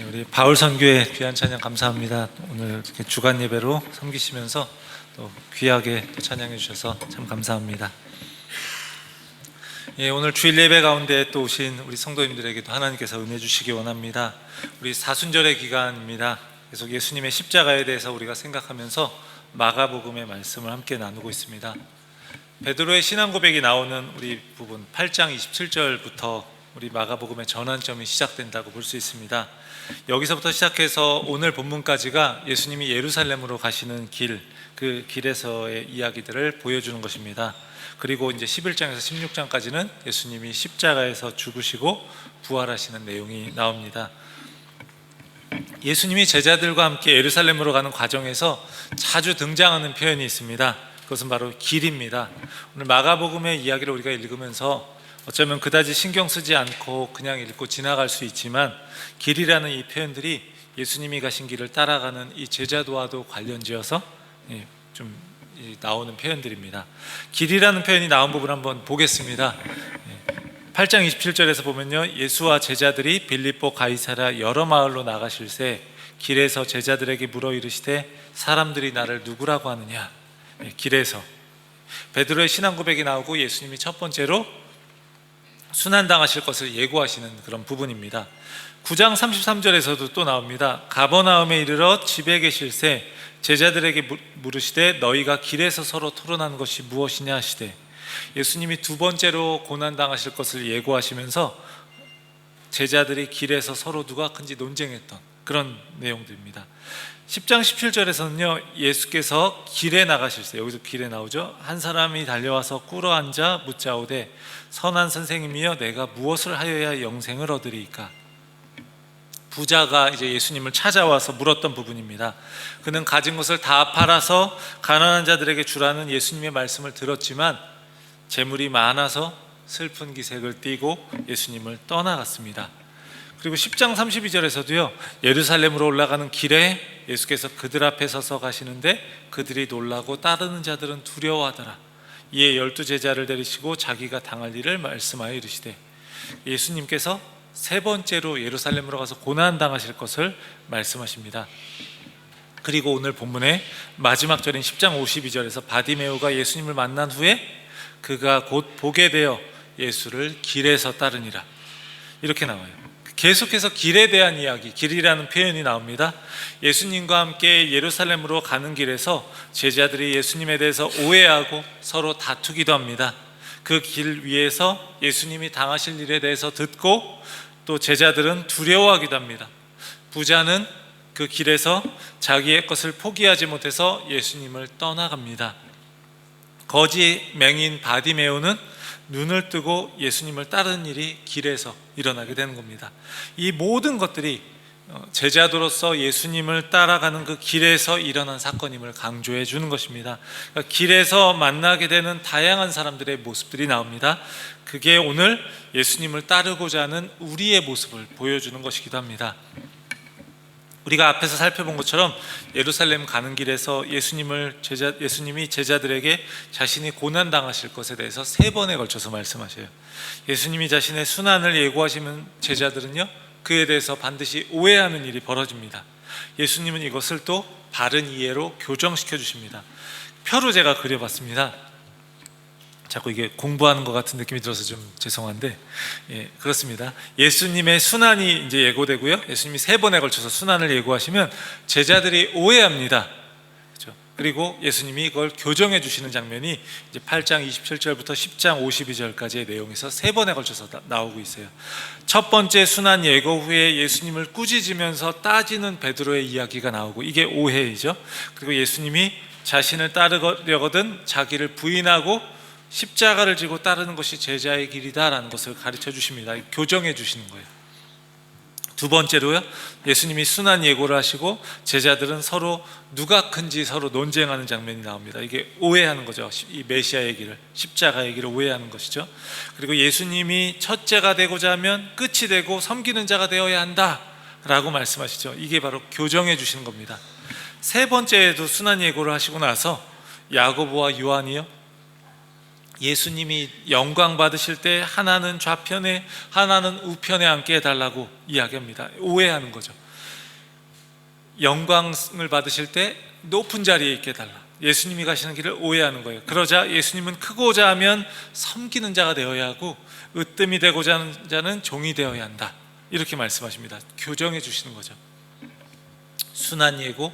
우리 바울 선교회 귀한 찬양 감사합니다. 오늘 이렇게 주간 예배로 섬기시면서 또 귀하게 또 찬양해 주셔서 참 감사합니다. 오늘 주일 예배 가운데 또 오신 우리 성도님들에게도 하나님께서 은혜 주시기 원합니다. 우리 사순절의 기간입니다. 계속 예수님의 십자가에 대해서 우리가 생각하면서 마가복음의 말씀을 함께 나누고 있습니다. 베드로의 신앙 고백이 나오는 우리 부분 8장 27절부터 우리 마가복음의 전환점이 시작된다고 볼 수 있습니다. 여기서부터 시작해서 오늘 본문까지가 예수님이 예루살렘으로 가시는 길, 그 길에서의 이야기들을 보여주는 것입니다. 그리고 이제 11장에서 16장까지는 예수님이 십자가에서 죽으시고 부활하시는 내용이 나옵니다. 예수님이 제자들과 함께 예루살렘으로 가는 과정에서 자주 등장하는 표현이 있습니다. 그것은 바로 길입니다. 오늘 마가복음의 이야기를 우리가 읽으면서 어쩌면 그다지 신경 쓰지 않고 그냥 읽고 지나갈 수 있지만 길이라는 이 표현들이 예수님이 가신 길을 따라가는 이 제자도와도 관련지어서 좀 나오는 표현들입니다. 길이라는 표현이 나온 부분 한번 보겠습니다. 8장 27절에서 보면요, 예수와 제자들이 빌립보 가이사랴 여러 마을로 나가실새 길에서 제자들에게 물어 이르시되 사람들이 나를 누구라고 하느냐. 길에서 베드로의 신앙 고백이 나오고 예수님이 첫 번째로 순환당하실 것을 예고하시는 그런 부분입니다. 9장 33절에서도 또 나옵니다. 가버나움에 이르러 집에 계실새 제자들에게 물으시되 너희가 길에서 서로 토론하는 것이 무엇이냐 하시되, 예수님이 두 번째로 고난당하실 것을 예고하시면서 제자들이 길에서 서로 누가 큰지 논쟁했던 그런 내용들입니다. 10장 17절에서는요, 예수께서 길에 나가실새, 여기서 길에 나오죠. 한 사람이 달려와서 꿇어앉아 묻자오되 선한 선생님이여 내가 무엇을 하여야 영생을 얻으리이까. 부자가 이제 예수님을 찾아와서 물었던 부분입니다. 그는 가진 것을 다 팔아서 가난한 자들에게 주라는 예수님의 말씀을 들었지만 재물이 많아서 슬픈 기색을 띠고 예수님을 떠나갔습니다. 그리고 10장 32절에서도요, 예루살렘으로 올라가는 길에 예수께서 그들 앞에 서서 가시는데 그들이 놀라고 따르는 자들은 두려워하더라. 이에 12제자를 데리시고 자기가 당할 일을 말씀하여 이르시되, 예수님께서 세 번째로 예루살렘으로 가서 고난당하실 것을 말씀하십니다. 그리고 오늘 본문의 마지막 절인 10장 52절에서 바디메오가 예수님을 만난 후에 그가 곧 보게 되어 예수를 길에서 따르니라, 이렇게 나와요. 계속해서 길에 대한 이야기, 길이라는 표현이 나옵니다. 예수님과 함께 예루살렘으로 가는 길에서 제자들이 예수님에 대해서 오해하고 서로 다투기도 합니다. 그 길 위에서 예수님이 당하실 일에 대해서 듣고 또 제자들은 두려워하기도 합니다. 부자는 그 길에서 자기의 것을 포기하지 못해서 예수님을 떠나갑니다. 거지 맹인 바디메오는 눈을 뜨고 예수님을 따르는 일이 길에서 일어나게 되는 겁니다. 이 모든 것들이 제자도로서 예수님을 따라가는 그 길에서 일어난 사건임을 강조해 주는 것입니다. 그러니까 길에서 만나게 되는 다양한 사람들의 모습들이 나옵니다. 그게 오늘 예수님을 따르고자 하는 우리의 모습을 보여주는 것이기도 합니다. 우리가 앞에서 살펴본 것처럼 예루살렘 가는 길에서 예수님이 제자들에게 자신이 고난당하실 것에 대해서 세 번에 걸쳐서 말씀하셔요. 예수님이 자신의 순환을 예고하시면 제자들은요, 그에 대해서 반드시 오해하는 일이 벌어집니다. 예수님은 이것을 또 바른 이해로 교정시켜 주십니다. 표로 제가 그려봤습니다. 자꾸 이게 공부하는 것 같은 느낌이 들어서 좀 죄송한데, 그렇습니다. 예수님의 순환이 이제 예고되고요, 예수님이 세 번에 걸쳐서 순환을 예고하시면 제자들이 오해합니다. 그렇죠? 그리고 예수님이 그걸 교정해 주시는 장면이 이제 8장 27절부터 10장 52절까지의 내용에서 세 번에 걸쳐서 나오고 있어요. 첫 번째 순환 예고 후에 예수님을 꾸짖으면서 따지는 베드로의 이야기가 나오고, 이게 오해이죠. 그리고 예수님이 자신을 따르려거든 자기를 부인하고 십자가를 지고 따르는 것이 제자의 길이다라는 것을 가르쳐 주십니다. 교정해 주시는 거예요. 두 번째로요, 예수님이 순환 예고를 하시고 제자들은 서로 누가 큰지 서로 논쟁하는 장면이 나옵니다. 이게 오해하는 거죠. 이 메시아의 길을, 십자가의 길을 오해하는 것이죠. 그리고 예수님이 첫째가 되고자 하면 끝이 되고 섬기는 자가 되어야 한다라고 말씀하시죠. 이게 바로 교정해 주시는 겁니다. 세 번째에도 순환 예고를 하시고 나서 야고보와 요한이요, 예수님이 영광 받으실 때 하나는 좌편에 하나는 우편에 앉게 해달라고 이야기합니다. 오해하는 거죠. 영광을 받으실 때 높은 자리에 있게 해달라. 예수님이 가시는 길을 오해하는 거예요. 그러자 예수님은 크고자 하면 섬기는 자가 되어야 하고 으뜸이 되고자 하는 자는 종이 되어야 한다, 이렇게 말씀하십니다. 교정해 주시는 거죠. 순한 예고,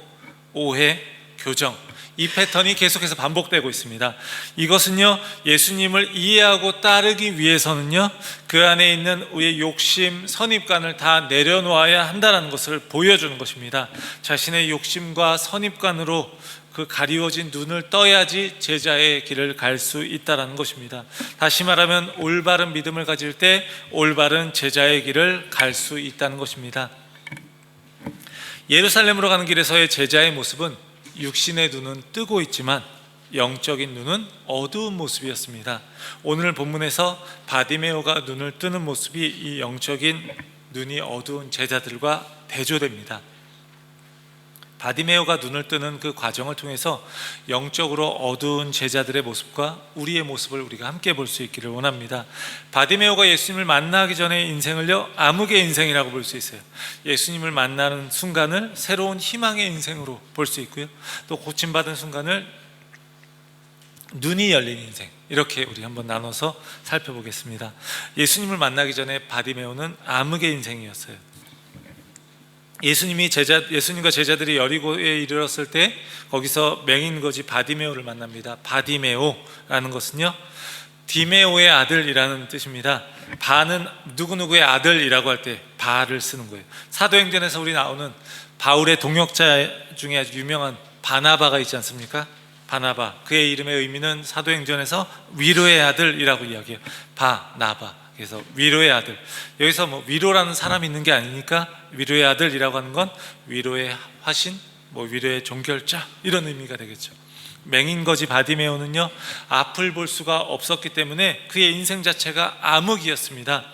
오해, 교정, 이 패턴이 계속해서 반복되고 있습니다. 이것은요, 예수님을 이해하고 따르기 위해서는요, 그 안에 있는 우리의 욕심, 선입관을 다 내려놓아야 한다는 것을 보여주는 것입니다. 자신의 욕심과 선입관으로 그 가리워진 눈을 떠야지 제자의 길을 갈 수 있다는 것입니다. 다시 말하면 올바른 믿음을 가질 때 올바른 제자의 길을 갈 수 있다는 것입니다. 예루살렘으로 가는 길에서의 제자의 모습은 육신의 눈은 뜨고 있지만 영적인 눈은 어두운 모습이었습니다. 오늘 본문에서 바디메오가 눈을 뜨는 모습이 이 영적인 눈이 어두운 제자들과 대조됩니다. 바디메오가 눈을 뜨는 그 과정을 통해서 영적으로 어두운 제자들의 모습과 우리의 모습을 우리가 함께 볼 수 있기를 원합니다. 바디메오가 예수님을 만나기 전의 인생을요, 암흑의 인생이라고 볼 수 있어요. 예수님을 만나는 순간을 새로운 희망의 인생으로 볼 수 있고요, 또 고침받은 순간을 눈이 열린 인생, 이렇게 우리 한번 나눠서 살펴보겠습니다. 예수님을 만나기 전에 바디메오는 암흑의 인생이었어요. 예수님과 제자들이 여리고에 이르렀을 때 거기서 맹인거지 바디메오를 만납니다. 바디메오라는 것은요, 디메오의 아들이라는 뜻입니다. 바는 누구누구의 아들이라고 할 때 바를 쓰는 거예요. 사도행전에서 우리 나오는 바울의 동역자 중에 아주 유명한 바나바가 있지 않습니까? 바나바, 그의 이름의 의미는 사도행전에서 위로의 아들이라고 이야기해요. 바나바, 그래서 위로의 아들. 여기서 뭐 위로라는 사람이 있는 게 아니니까 위로의 아들이라고 하는 건 위로의 화신, 위로의 종결자, 이런 의미가 되겠죠. 맹인거지 바디메오는요, 앞을 볼 수가 없었기 때문에 그의 인생 자체가 암흑이었습니다.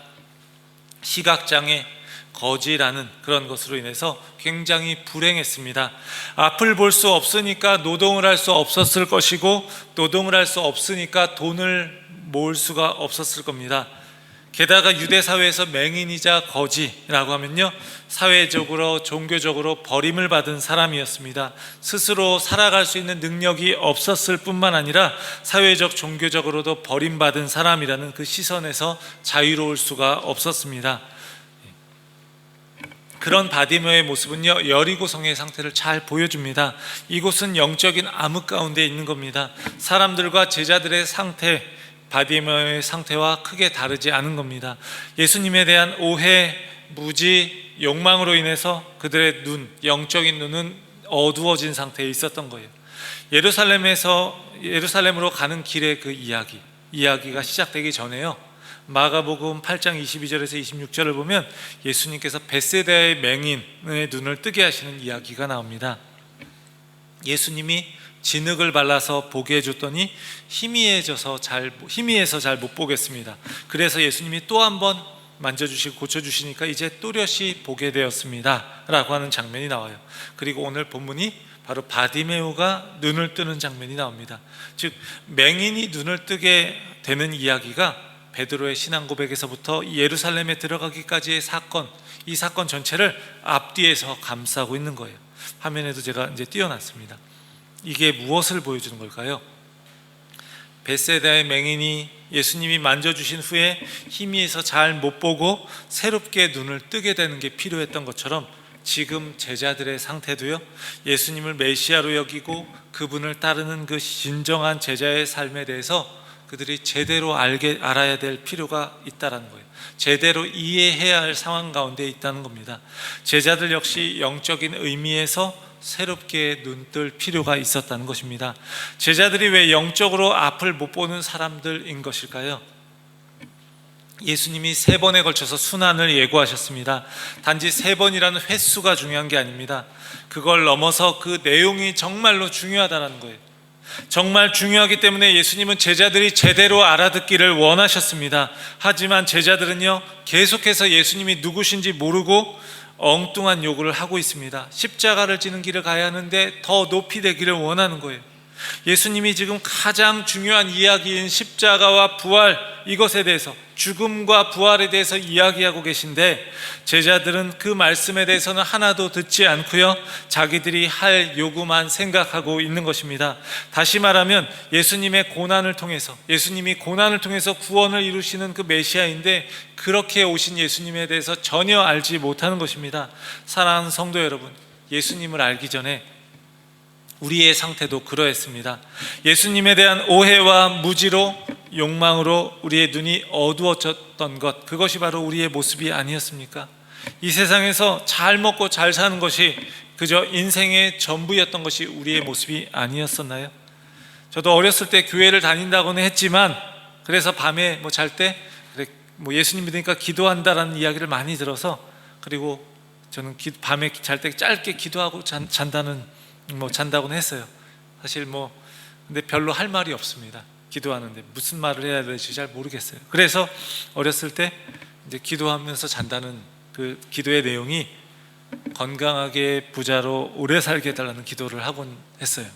시각장애, 거지라는 그런 것으로 인해서 굉장히 불행했습니다. 앞을 볼 수 없으니까 노동을 할 수 없었을 것이고, 노동을 할 수 없으니까 돈을 모을 수가 없었을 겁니다. 게다가 유대 사회에서 맹인이자 거지라고 하면요, 사회적으로 종교적으로 버림을 받은 사람이었습니다. 스스로 살아갈 수 있는 능력이 없었을 뿐만 아니라 사회적 종교적으로도 버림받은 사람이라는 그 시선에서 자유로울 수가 없었습니다. 그런 바디메오의 모습은요, 여리고성의 상태를 잘 보여줍니다. 이곳은 영적인 암흑 가운데 있는 겁니다. 사람들과 제자들의 상태, 바디메오의 상태와 크게 다르지 않은 겁니다. 예수님에 대한 오해, 무지, 욕망으로 인해서 그들의 눈, 영적인 눈은 어두워진 상태에 있었던 거예요. 예루살렘으로 가는 길의 그 이야기가 시작되기 전에요, 마가복음 8장 22절에서 26절을 보면 예수님께서 베세다의 맹인의 눈을 뜨게 하시는 이야기가 나옵니다. 예수님이 진흙을 발라서 보게 해줬더니 희미해서 잘 못 보겠습니다. 그래서 예수님이 또 한 번 만져주시고 고쳐주시니까 이제 또렷이 보게 되었습니다 라고 하는 장면이 나와요. 그리고 오늘 본문이 바로 바디메오가 눈을 뜨는 장면이 나옵니다. 즉, 맹인이 눈을 뜨게 되는 이야기가 베드로의 신앙 고백에서부터 예루살렘에 들어가기까지의 사건, 이 사건 전체를 앞뒤에서 감싸고 있는 거예요. 화면에도 제가 이제 띄워놨습니다. 이게 무엇을 보여주는 걸까요? 베세다의 맹인이 예수님이 만져주신 후에 희미해서 잘 못 보고 새롭게 눈을 뜨게 되는 게 필요했던 것처럼 지금 제자들의 상태도요, 예수님을 메시아로 여기고 그분을 따르는 그 진정한 제자의 삶에 대해서 그들이 제대로 알아야 될 필요가 있다는 거예요. 제대로 이해해야 할 상황 가운데 있다는 겁니다. 제자들 역시 영적인 의미에서 새롭게 눈뜰 필요가 있었다는 것입니다. 제자들이 왜 영적으로 앞을 못 보는 사람들인 것일까요? 예수님이 3번에 걸쳐서 순환을 예고하셨습니다. 단지 3번이라는 횟수가 중요한 게 아닙니다. 그걸 넘어서 그 내용이 정말로 중요하다는 거예요. 정말 중요하기 때문에 예수님은 제자들이 제대로 알아듣기를 원하셨습니다. 하지만 제자들은요, 계속해서 예수님이 누구신지 모르고 엉뚱한 요구를 하고 있습니다. 십자가를 지는 길을 가야 하는데 더 높이 되기를 원하는 거예요. 예수님이 지금 가장 중요한 이야기인 십자가와 부활, 이것에 대해서, 죽음과 부활에 대해서 이야기하고 계신데 제자들은 그 말씀에 대해서는 하나도 듣지 않고요, 자기들이 할 요구만 생각하고 있는 것입니다. 다시 말하면 예수님이 고난을 통해서 구원을 이루시는 그 메시아인데 그렇게 오신 예수님에 대해서 전혀 알지 못하는 것입니다. 사랑하는 성도 여러분, 예수님을 알기 전에 우리의 상태도 그러했습니다. 예수님에 대한 오해와 무지로, 욕망으로 우리의 눈이 어두워졌던 것, 그것이 바로 우리의 모습이 아니었습니까? 이 세상에서 잘 먹고 잘 사는 것이 그저 인생의 전부였던 것이 우리의 모습이 아니었었나요? 저도 어렸을 때 교회를 다닌다고는 했지만, 그래서 밤에 잘 때 예수님 믿으니까 기도한다라는 이야기를 많이 들어서, 그리고 저는 밤에 잘 때 짧게 기도하고 잔다고는 했어요. 사실 근데 별로 할 말이 없습니다. 기도하는데 무슨 말을 해야 될지 잘 모르겠어요. 그래서 어렸을 때 이제 기도하면서 잔다는 그 기도의 내용이 건강하게 부자로 오래 살게 해달라는 기도를 하곤 했어요.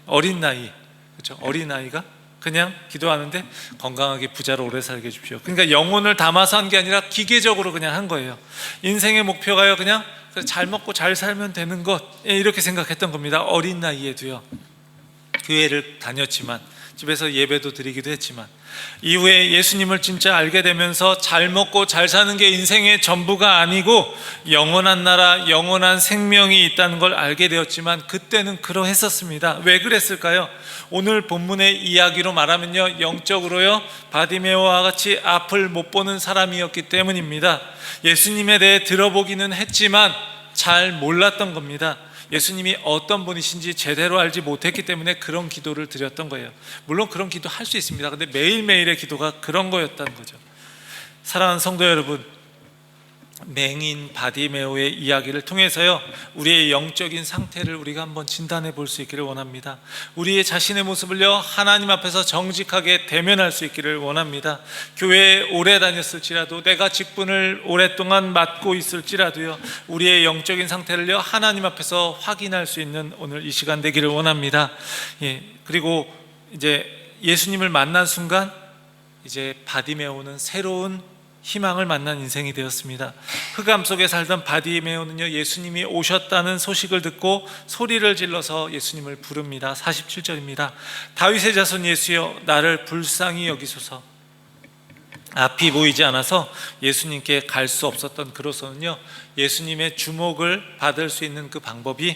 어린 나이, 그렇죠? 어린 아이가 그냥 기도하는데 건강하게 부자로 오래 살게 해주십시오. 그러니까 영혼을 담아서 한 게 아니라 기계적으로 그냥 한 거예요. 인생의 목표가요, 그냥 잘 먹고 잘 살면 되는 것, 이렇게 생각했던 겁니다. 어린 나이에도요. 교회를 다녔지만, 집에서 예배도 드리기도 했지만, 이후에 예수님을 진짜 알게 되면서 잘 먹고 잘 사는 게 인생의 전부가 아니고 영원한 나라, 영원한 생명이 있다는 걸 알게 되었지만 그때는 그러했었습니다. 왜 그랬을까요? 오늘 본문의 이야기로 말하면요, 영적으로요, 바디메오와 같이 앞을 못 보는 사람이었기 때문입니다. 예수님에 대해 들어보기는 했지만 잘 몰랐던 겁니다. 예수님이 어떤 분이신지 제대로 알지 못했기 때문에 그런 기도를 드렸던 거예요. 물론 그런 기도 할 수 있습니다. 근데 매일매일의 기도가 그런 거였다는 거죠. 사랑하는 성도 여러분, 맹인 바디메오의 이야기를 통해서요, 우리의 영적인 상태를 우리가 한번 진단해 볼 수 있기를 원합니다. 우리의 자신의 모습을요, 하나님 앞에서 정직하게 대면할 수 있기를 원합니다. 교회에 오래 다녔을지라도, 내가 직분을 오랫동안 맡고 있을지라도요, 우리의 영적인 상태를요, 하나님 앞에서 확인할 수 있는 오늘 이 시간 되기를 원합니다. 그리고 이제 예수님을 만난 순간 이제 바디메오는 새로운 희망을 만난 인생이 되었습니다. 흑암 속에 살던 바디메오는요, 예수님이 오셨다는 소식을 듣고 소리를 질러서 예수님을 부릅니다. 47절입니다. 다윗의 자손 예수여, 나를 불쌍히 여기소서. 앞이 보이지 않아서 예수님께 갈 수 없었던 그로서는요, 예수님의 주목을 받을 수 있는 그 방법이,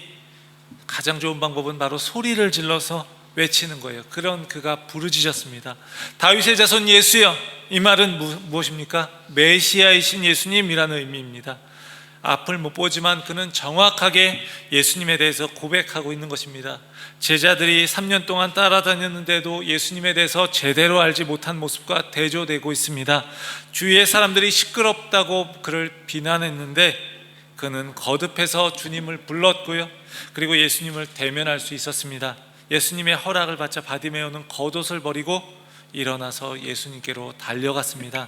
가장 좋은 방법은 바로 소리를 질러서 외치는 거예요. 그런 그가 부르짖었습니다. 다윗의 자손 예수여, 이 말은 무엇입니까? 메시아이신 예수님이라는 의미입니다. 앞을 못 보지만 그는 정확하게 예수님에 대해서 고백하고 있는 것입니다. 제자들이 3년 동안 따라다녔는데도 예수님에 대해서 제대로 알지 못한 모습과 대조되고 있습니다. 주위의 사람들이 시끄럽다고 그를 비난했는데 그는 거듭해서 주님을 불렀고요, 그리고 예수님을 대면할 수 있었습니다. 예수님의 허락을 받자 바디메오는 겉옷을 버리고 일어나서 예수님께로 달려갔습니다.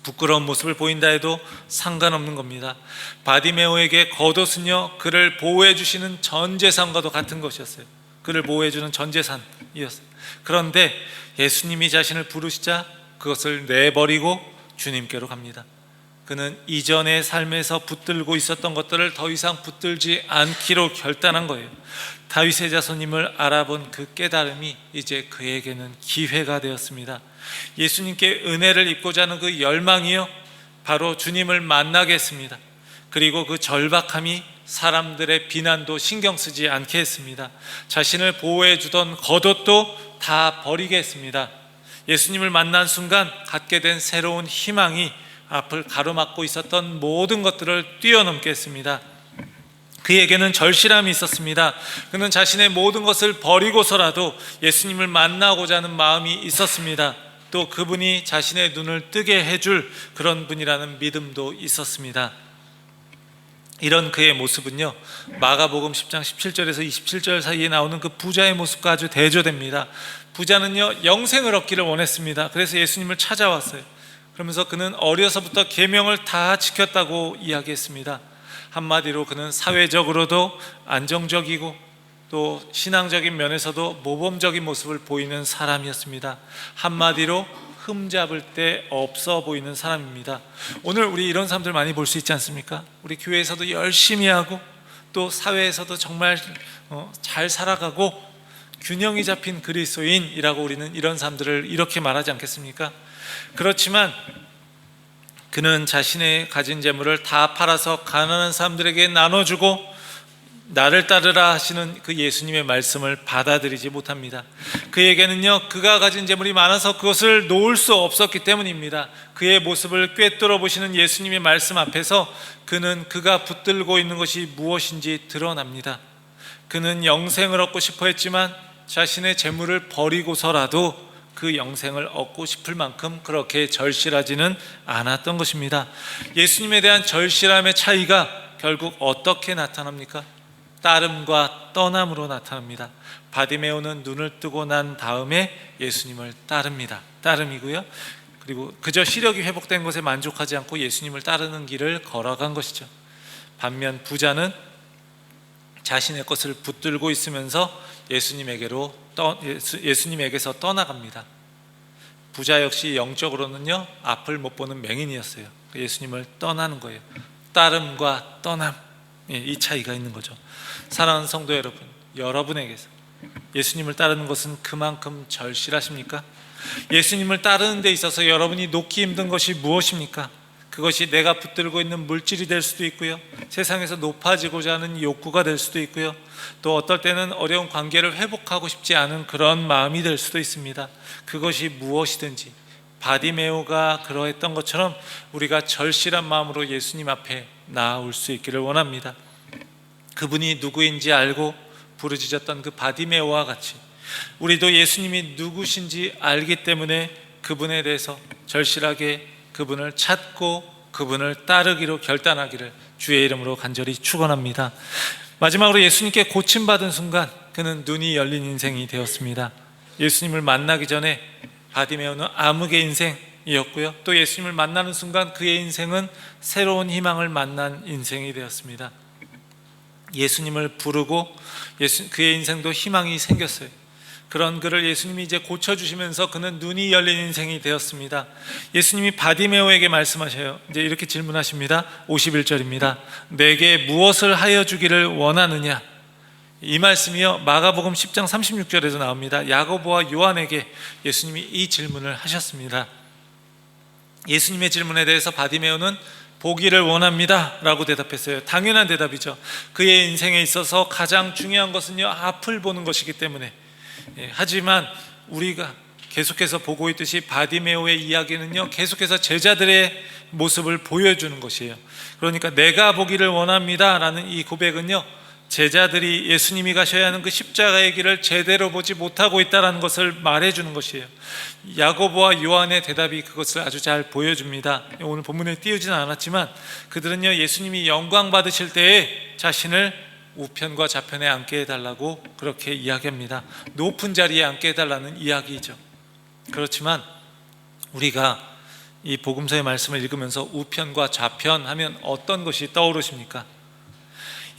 부끄러운 모습을 보인다 해도 상관없는 겁니다. 바디메오에게 겉옷은요, 그를 보호해 주시는 전 재산과도 같은 것이었어요. 그를 보호해 주는 전 재산이었어요. 그런데 예수님이 자신을 부르시자 그것을 내버리고 주님께로 갑니다. 그는 이전의 삶에서 붙들고 있었던 것들을 더 이상 붙들지 않기로 결단한 거예요. 다윗의 자손임을 알아본 그 깨달음이 이제 그에게는 기회가 되었습니다. 예수님께 은혜를 입고자 하는 그 열망이요, 바로 주님을 만나게 했습니다. 그리고 그 절박함이 사람들의 비난도 신경 쓰지 않게 했습니다. 자신을 보호해 주던 겉옷도 다 버리게 했습니다. 예수님을 만난 순간 갖게 된 새로운 희망이 앞을 가로막고 있었던 모든 것들을 뛰어넘게 했습니다. 그에게는 절실함이 있었습니다. 그는 자신의 모든 것을 버리고서라도 예수님을 만나고자 하는 마음이 있었습니다. 또 그분이 자신의 눈을 뜨게 해줄 그런 분이라는 믿음도 있었습니다. 이런 그의 모습은요, 마가복음 10장 17절에서 27절 사이에 나오는 그 부자의 모습과 아주 대조됩니다. 부자는요, 영생을 얻기를 원했습니다. 그래서 예수님을 찾아왔어요. 그러면서 그는 어려서부터 계명을 다 지켰다고 이야기했습니다. 한마디로 그는 사회적으로도 안정적이고 또 신앙적인 면에서도 모범적인 모습을 보이는 사람이었습니다. 한마디로 흠잡을 데 없어 보이는 사람입니다. 오늘 우리 이런 사람들 많이 볼 수 있지 않습니까? 우리 교회에서도 열심히 하고 또 사회에서도 정말 잘 살아가고 균형이 잡힌 그리스도인이라고 우리는 이런 사람들을 이렇게 말하지 않겠습니까? 그렇지만 그는 자신의 가진 재물을 다 팔아서 가난한 사람들에게 나눠주고 나를 따르라 하시는 그 예수님의 말씀을 받아들이지 못합니다. 그에게는요, 그가 가진 재물이 많아서 그것을 놓을 수 없었기 때문입니다. 그의 모습을 꿰뚫어 보시는 예수님의 말씀 앞에서 그는 그가 붙들고 있는 것이 무엇인지 드러납니다. 그는 영생을 얻고 싶어 했지만 자신의 재물을 버리고서라도 그 영생을 얻고 싶을 만큼 그렇게 절실하지는 않았던 것입니다. 예수님에 대한 절실함의 차이가 결국 어떻게 나타납니까? 따름과 떠남으로 나타납니다. 바디메오는 눈을 뜨고 난 다음에 예수님을 따릅니다. 따름이고요. 그리고 그저 시력이 회복된 것에 만족하지 않고 예수님을 따르는 길을 걸어간 것이죠. 반면 부자는 자신의 것을 붙들고 있으면서 예수님에게서 떠나갑니다. 부자 역시 영적으로는요, 앞을 못 보는 맹인이었어요. 예수님을 떠나는 거예요. 따름과 떠남, 이 차이가 있는 거죠. 사랑하는 성도 여러분, 여러분에게서 예수님을 따르는 것은 그만큼 절실하십니까? 예수님을 따르는 데 있어서 여러분이 놓기 힘든 것이 무엇입니까? 그것이 내가 붙들고 있는 물질이 될 수도 있고요, 세상에서 높아지고자 하는 욕구가 될 수도 있고요, 또 어떨 때는 어려운 관계를 회복하고 싶지 않은 그런 마음이 될 수도 있습니다. 그것이 무엇이든지 바디메오가 그러했던 것처럼 우리가 절실한 마음으로 예수님 앞에 나아올 수 있기를 원합니다. 그분이 누구인지 알고 부르짖었던 그 바디메오와 같이 우리도 예수님이 누구신지 알기 때문에 그분에 대해서 절실하게 그분을 찾고 그분을 따르기로 결단하기를 주의 이름으로 간절히 축원합니다. 마지막으로 예수님께 고침받은 순간 그는 눈이 열린 인생이 되었습니다. 예수님을 만나기 전에 바디메오는 암흑의 인생이었고요, 또 예수님을 만나는 순간 그의 인생은 새로운 희망을 만난 인생이 되었습니다. 예수님을 부르고 그의 인생도 희망이 생겼어요. 그런 그를 예수님이 이제 고쳐주시면서 그는 눈이 열린 인생이 되었습니다. 예수님이 바디메오에게 말씀하셔요. 이제 이렇게 질문하십니다. 51절입니다. 내게 무엇을 하여 주기를 원하느냐? 이 말씀이요, 마가복음 10장 36절에서 나옵니다. 야고보와 요한에게 예수님이 이 질문을 하셨습니다. 예수님의 질문에 대해서 바디메오는 보기를 원합니다 라고 대답했어요. 당연한 대답이죠. 그의 인생에 있어서 가장 중요한 것은요, 앞을 보는 것이기 때문에. 하지만 우리가 계속해서 보고 있듯이 바디메오의 이야기는요, 계속해서 제자들의 모습을 보여주는 것이에요. 그러니까 내가 보기를 원합니다 라는 이 고백은요, 제자들이 예수님이 가셔야 하는 그 십자가의 길을 제대로 보지 못하고 있다는 것을 말해주는 것이에요. 야고보와 요한의 대답이 그것을 아주 잘 보여줍니다. 오늘 본문에 띄우지는 않았지만 그들은요, 예수님이 영광 받으실 때에 자신을 우편과 좌편에 앉게 해달라고 그렇게 이야기합니다. 높은 자리에 앉게 해달라는 이야기이죠. 그렇지만 우리가 이 복음서의 말씀을 읽으면서 우편과 좌편 하면 어떤 것이 떠오르십니까?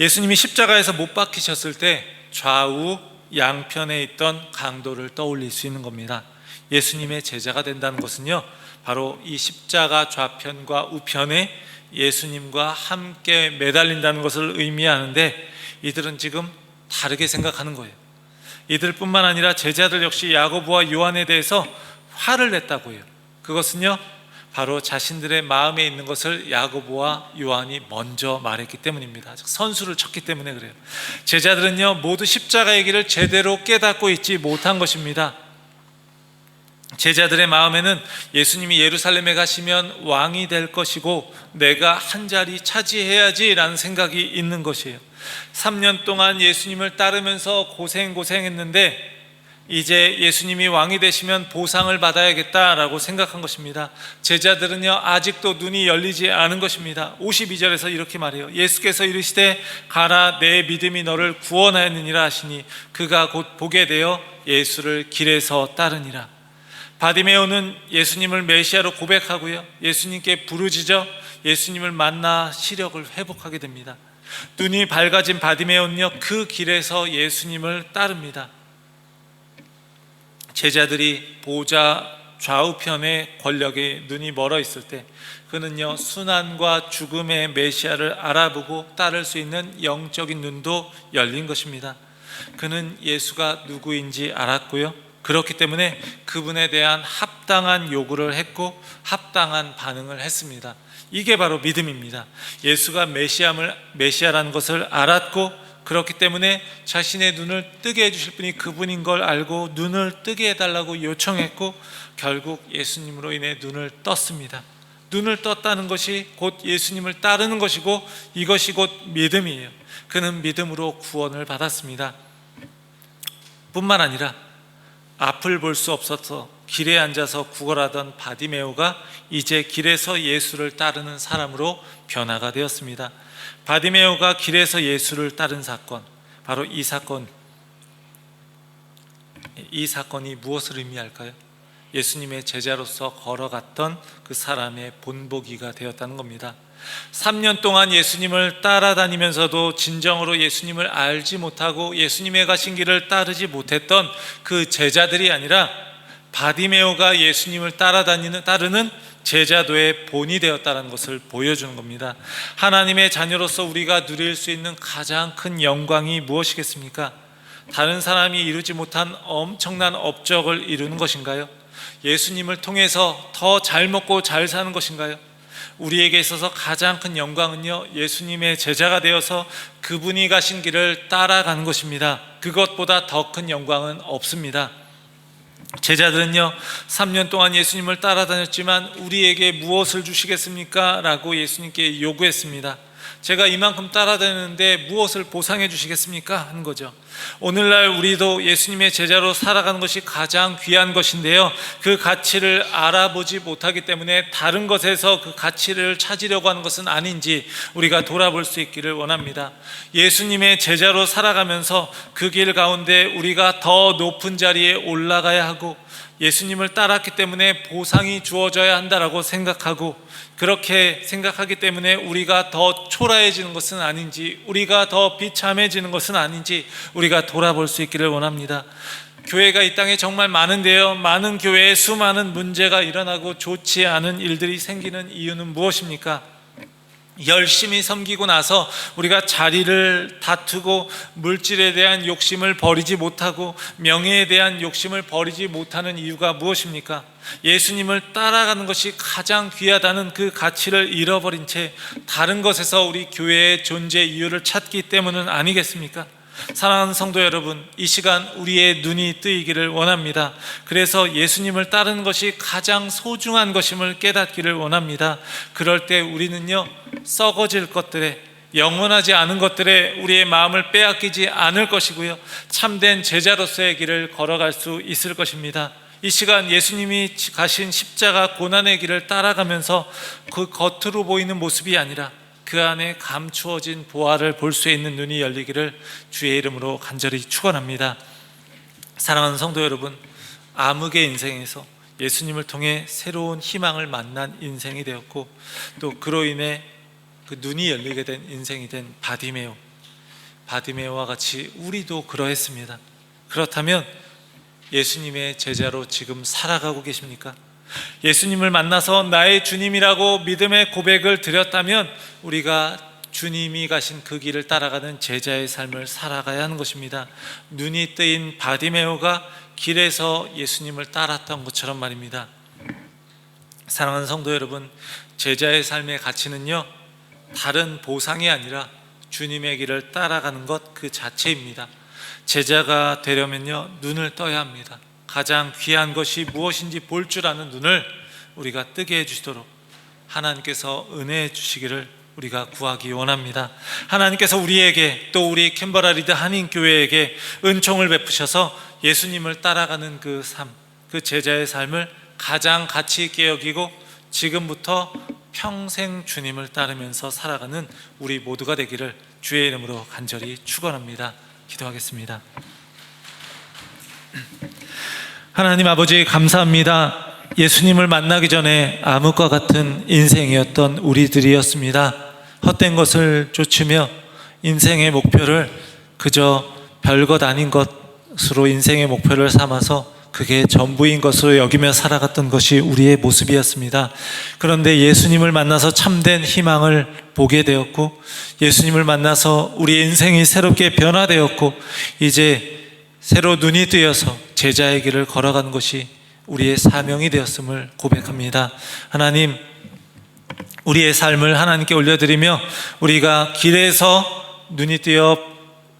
예수님이 십자가에서 못 박히셨을 때 좌우 양편에 있던 강도를 떠올릴 수 있는 겁니다. 예수님의 제자가 된다는 것은요, 바로 이 십자가 좌편과 우편에 예수님과 함께 매달린다는 것을 의미하는데, 이들은 지금 다르게 생각하는 거예요. 이들뿐만 아니라 제자들 역시 야고보와 요한에 대해서 화를 냈다고 해요. 그것은요, 바로 자신들의 마음에 있는 것을 야고보와 요한이 먼저 말했기 때문입니다. 선수를 쳤기 때문에 그래요. 제자들은요, 모두 십자가의 길을 제대로 깨닫고 있지 못한 것입니다. 제자들의 마음에는 예수님이 예루살렘에 가시면 왕이 될 것이고 내가 한 자리 차지해야지 라는 생각이 있는 것이에요. 3년 동안 예수님을 따르면서 고생했는데 이제 예수님이 왕이 되시면 보상을 받아야겠다라고 생각한 것입니다. 제자들은요, 아직도 눈이 열리지 않은 것입니다. 52절에서 이렇게 말해요. 예수께서 이르시되 가라, 내 믿음이 너를 구원하였느니라 하시니 그가 곧 보게 되어 예수를 길에서 따르니라. 바디메오는 예수님을 메시아로 고백하고요, 예수님께 부르짖어 예수님을 만나 시력을 회복하게 됩니다. 눈이 밝아진 바디메오는요, 그 길에서 예수님을 따릅니다. 제자들이 보좌 좌우편의 권력에 눈이 멀어 있을 때 그는요, 순환과 죽음의 메시아를 알아보고 따를 수 있는 영적인 눈도 열린 것입니다. 그는 예수가 누구인지 알았고요, 그렇기 때문에 그분에 대한 합당한 요구를 했고 합당한 반응을 했습니다. 이게 바로 믿음입니다. 예수가 메시아라는 것을 알았고, 그렇기 때문에 자신의 눈을 뜨게 해주실 분이 그분인 걸 알고 눈을 뜨게 해달라고 요청했고, 결국 예수님으로 인해 눈을 떴습니다. 눈을 떴다는 것이 곧 예수님을 따르는 것이고, 이것이 곧 믿음이에요. 그는 믿음으로 구원을 받았습니다. 뿐만 아니라 앞을 볼 수 없어서 길에 앉아서 구걸하던 바디메오가 이제 길에서 예수를 따르는 사람으로 변화가 되었습니다. 바디메오가 길에서 예수를 따른 사건, 바로 이 사건이 무엇을 의미할까요? 예수님의 제자로서 걸어갔던 그 사람의 본보기가 되었다는 겁니다. 3년 동안 예수님을 따라다니면서도 진정으로 예수님을 알지 못하고 예수님의 가신 길을 따르지 못했던 그 제자들이 아니라 바디메오가 예수님을 따르는 제자도의 본이 되었다는 것을 보여주는 겁니다. 하나님의 자녀로서 우리가 누릴 수 있는 가장 큰 영광이 무엇이겠습니까? 다른 사람이 이루지 못한 엄청난 업적을 이루는 것인가요? 예수님을 통해서 더 잘 먹고 잘 사는 것인가요? 우리에게 있어서 가장 큰 영광은요, 예수님의 제자가 되어서 그분이 가신 길을 따라가는 것입니다. 그것보다 더 큰 영광은 없습니다. 제자들은요, 3년 동안 예수님을 따라다녔지만 우리에게 무엇을 주시겠습니까? 라고 예수님께 요구했습니다. 제가 이만큼 따라다녔는데 무엇을 보상해 주시겠습니까? 하는 거죠. 오늘날 우리도 예수님의 제자로 살아가는 것이 가장 귀한 것인데요, 그 가치를 알아보지 못하기 때문에 다른 것에서 그 가치를 찾으려고 하는 것은 아닌지 우리가 돌아볼 수 있기를 원합니다. 예수님의 제자로 살아가면서 그 길 가운데 우리가 더 높은 자리에 올라가야 하고 예수님을 따랐기 때문에 보상이 주어져야 한다라고 생각하고, 그렇게 생각하기 때문에 우리가 더 초라해지는 것은 아닌지, 우리가 더 비참해지는 것은 아닌지 우리가 돌아볼 수 있기를 원합니다. 교회가 이 땅에 정말 많은데요, 많은 교회에 수많은 문제가 일어나고 좋지 않은 일들이 생기는 이유는 무엇입니까? 열심히 섬기고 나서 우리가 자리를 다투고 물질에 대한 욕심을 버리지 못하고 명예에 대한 욕심을 버리지 못하는 이유가 무엇입니까? 예수님을 따라가는 것이 가장 귀하다는 그 가치를 잃어버린 채 다른 것에서 우리 교회의 존재 이유를 찾기 때문은 아니겠습니까? 사랑하는 성도 여러분, 이 시간 우리의 눈이 뜨이기를 원합니다. 그래서 예수님을 따르는 것이 가장 소중한 것임을 깨닫기를 원합니다. 그럴 때 우리는요, 썩어질 것들에, 영원하지 않은 것들에 우리의 마음을 빼앗기지 않을 것이고요, 참된 제자로서의 길을 걸어갈 수 있을 것입니다. 이 시간 예수님이 가신 십자가 고난의 길을 따라가면서 그 겉으로 보이는 모습이 아니라 그 안에 감추어진 보화를 볼 수 있는 눈이 열리기를 주의 이름으로 간절히 축원합니다. 사랑하는 성도 여러분, 암흑의 인생에서 예수님을 통해 새로운 희망을 만난 인생이 되었고, 또 그로 인해 그 눈이 열리게 된 인생이 된 바디메오와 같이 우리도 그러했습니다. 그렇다면 예수님의 제자로 지금 살아가고 계십니까? 예수님을 만나서 나의 주님이라고 믿음의 고백을 드렸다면 우리가 주님이 가신 그 길을 따라가는 제자의 삶을 살아가야 하는 것입니다. 눈이 뜨인 바디메오가 길에서 예수님을 따랐던 것처럼 말입니다. 사랑하는 성도 여러분, 제자의 삶의 가치는요, 다른 보상이 아니라 주님의 길을 따라가는 것 그 자체입니다. 제자가 되려면요, 눈을 떠야 합니다. 가장 귀한 것이 무엇인지 볼 줄 아는 눈을 우리가 뜨게 해주시도록 하나님께서 은혜해 주시기를 우리가 구하기 원합니다. 하나님께서 우리에게, 또 우리 캔버라 리드 한인교회에게 은총을 베푸셔서 예수님을 따라가는 그 삶, 그 제자의 삶을 가장 가치 있게 여기고 지금부터 평생 주님을 따르면서 살아가는 우리 모두가 되기를 주의 이름으로 간절히 축원합니다. 기도하겠습니다. 하나님 아버지, 감사합니다. 예수님을 만나기 전에 암흑과 같은 인생이었던 우리들이었습니다. 헛된 것을 쫓으며 인생의 목표를 그저 별것 아닌 것으로 인생의 목표를 삼아서 그게 전부인 것으로 여기며 살아갔던 것이 우리의 모습이었습니다. 그런데 예수님을 만나서 참된 희망을 보게 되었고, 예수님을 만나서 우리 인생이 새롭게 변화되었고, 이제 새로 눈이 뜨여서 제자의 길을 걸어가는 것이 우리의 사명이 되었음을 고백합니다. 하나님, 우리의 삶을 하나님께 올려드리며 우리가 길에서 눈이 뜨여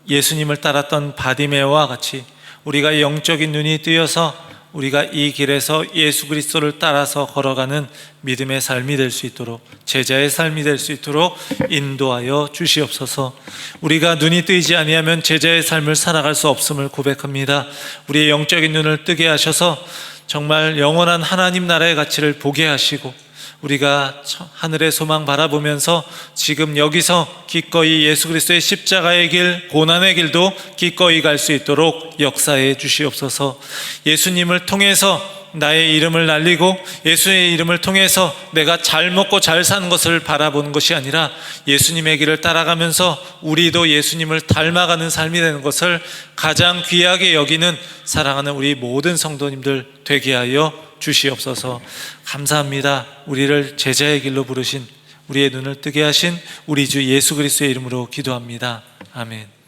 예수님을 따랐던 바디메오와 같이 우리가 영적인 눈이 뜨여서 우리가 이 길에서 예수 그리스도를 따라서 걸어가는 믿음의 삶이 될 수 있도록, 제자의 삶이 될 수 있도록 인도하여 주시옵소서. 우리가 눈이 뜨이지 아니하면 제자의 삶을 살아갈 수 없음을 고백합니다. 우리의 영적인 눈을 뜨게 하셔서 정말 영원한 하나님 나라의 가치를 보게 하시고, 우리가 하늘의 소망 바라보면서 지금 여기서 기꺼이 예수 그리스도의 십자가의 길, 고난의 길도 기꺼이 갈 수 있도록 역사해 주시옵소서. 예수님을 통해서 나의 이름을 날리고 예수의 이름을 통해서 내가 잘 먹고 잘 사는 것을 바라보는 것이 아니라 예수님의 길을 따라가면서 우리도 예수님을 닮아가는 삶이 되는 것을 가장 귀하게 여기는 사랑하는 우리 모든 성도님들 되게 하여 주시옵소서. 감사합니다. 우리를 제자의 길로 부르신, 우리의 눈을 뜨게 하신 우리 주 예수 그리스도의 이름으로 기도합니다. 아멘.